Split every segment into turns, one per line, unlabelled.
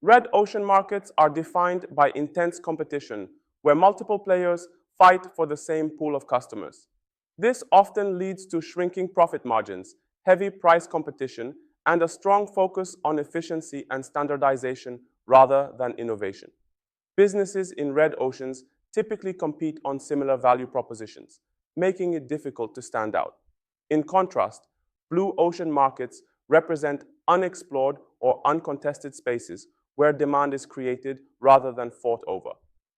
Red ocean markets are defined by intense competition, where multiple players fight for the same pool of customers. This often leads to shrinking profit margins, heavy price competition, and a strong focus on efficiency and standardization rather than innovation. Businesses in red oceans typically compete on similar value propositions, making it difficult to stand out. In contrast, blue ocean markets represent unexplored or uncontested spaces where demand is created rather than fought over.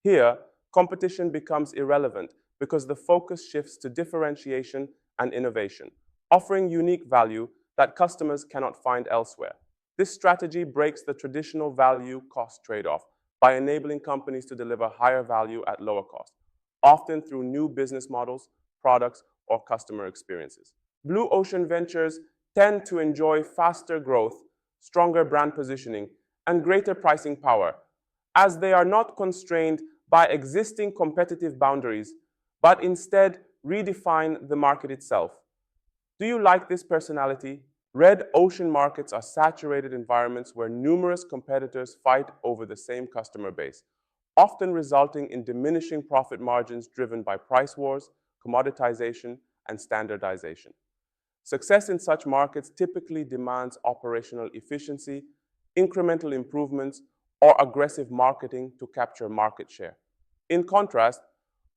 Here, competition becomes irrelevant because the focus shifts to differentiation and innovation, offering unique value that customers cannot find elsewhere. This strategy breaks the traditional value-cost trade-off by enabling companies to deliver higher value at lower cost, often through new business models, products, or customer experiences. Blue ocean ventures tend to enjoy faster growth, stronger brand positioning, and greater pricing power, as they are not constrained by existing competitive boundaries, but instead redefine the market itself. Do you like this personality? Red ocean markets are saturated environments where numerous competitors fight over the same customer base, often resulting in diminishing profit margins driven by price wars, commoditization, and standardization. Success in such markets typically demands operational efficiency, incremental improvements, or aggressive marketing to capture market share. In contrast,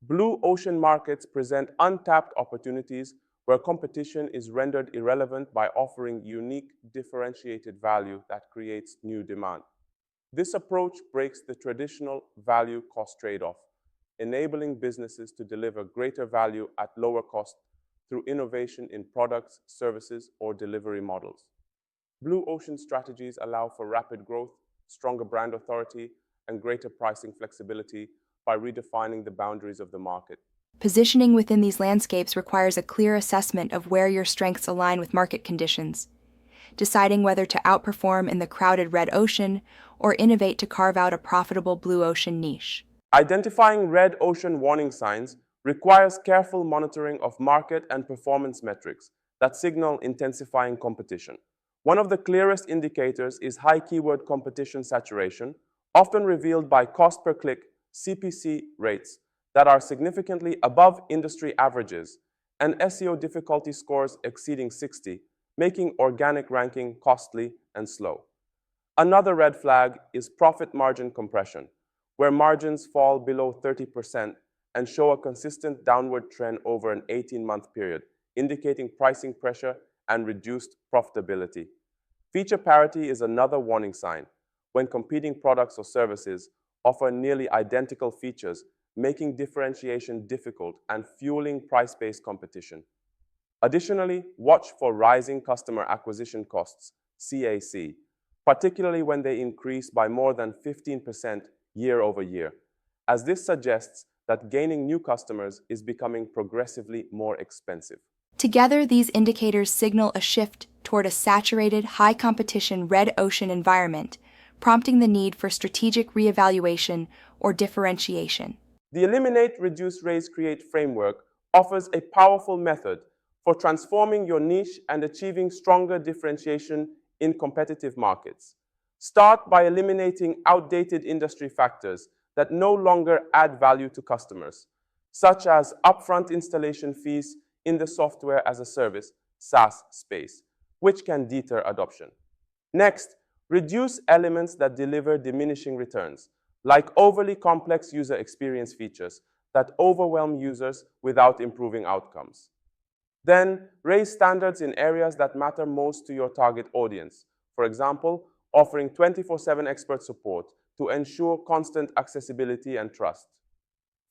blue ocean markets present untapped opportunities where competition is rendered irrelevant by offering unique, differentiated value that creates new demand. This approach breaks the traditional value-cost trade-off, enabling businesses to deliver greater value at lower cost through innovation in products, services, or delivery models. Blue ocean strategies allow for rapid growth, stronger brand authority, and greater pricing flexibility by redefining the boundaries of the market.
Positioning within these landscapes requires a clear assessment of where your strengths align with market conditions, deciding whether to outperform in the crowded red ocean or innovate to carve out a profitable blue ocean niche.
Identifying red ocean warning signs requires careful monitoring of market and performance metrics that signal intensifying competition. One of the clearest indicators is high keyword competition saturation, often revealed by cost per click (CPC) rates that are significantly above industry averages, and SEO difficulty scores exceeding 60, making organic ranking costly and slow. Another red flag is profit margin compression, where margins fall below 30% and show a consistent downward trend over an 18-month period, indicating pricing pressure and reduced profitability. Feature parity is another warning sign, when competing products or services offer nearly identical features, making differentiation difficult and fueling price-based competition. Additionally, watch for rising customer acquisition costs, CAC, particularly when they increase by more than 15% year over year, as this suggests that gaining new customers is becoming progressively more expensive.
Together, these indicators signal a shift toward a saturated, high-competition red ocean environment, prompting the need for strategic reevaluation or differentiation.
The Eliminate, Reduce, Raise, Create framework offers a powerful method for transforming your niche and achieving stronger differentiation in competitive markets. Start by eliminating outdated industry factors that no longer add value to customers, such as upfront installation fees in the software as a service (SaaS) space, which can deter adoption. Next, reduce elements that deliver diminishing returns, like overly complex user experience features that overwhelm users without improving outcomes. Then, raise standards in areas that matter most to your target audience. For example, offering 24/7 expert support to ensure constant accessibility and trust.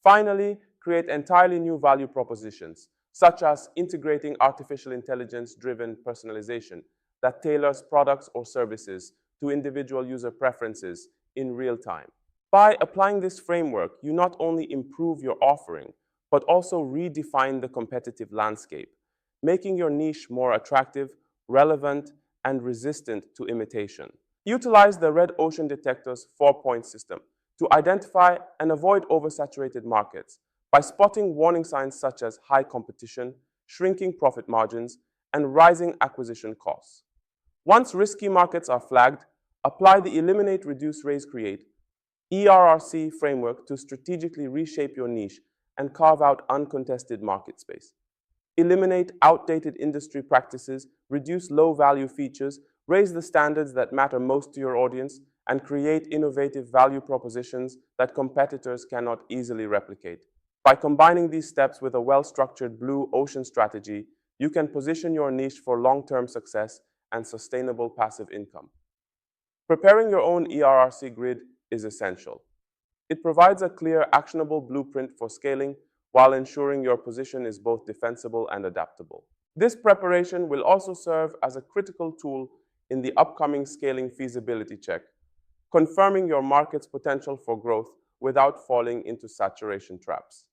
Finally, create entirely new value propositions, such as integrating artificial intelligence-driven personalization that tailors products or services to individual user preferences in real time. By applying this framework, you not only improve your offering, but also redefine the competitive landscape, making your niche more attractive, relevant, and resistant to imitation. Utilize the Red Ocean Detector's 4-point system to identify and avoid oversaturated markets by spotting warning signs such as high competition, shrinking profit margins, and rising acquisition costs. Once risky markets are flagged, Apply the Eliminate, Reduce, Raise, Create ERRC framework to strategically reshape your niche and carve out uncontested market space. Eliminate outdated industry practices, reduce low-value features, raise the standards that matter most to your audience, and create innovative value propositions that competitors cannot easily replicate. By combining these steps with a well-structured blue ocean strategy, you can position your niche for long-term success and sustainable passive income. Preparing your own ERRC grid is essential. It provides a clear, actionable blueprint for scaling while ensuring your position is both defensible and adaptable. This preparation will also serve as a critical tool in the upcoming scaling feasibility check, confirming your market's potential for growth without falling into saturation traps.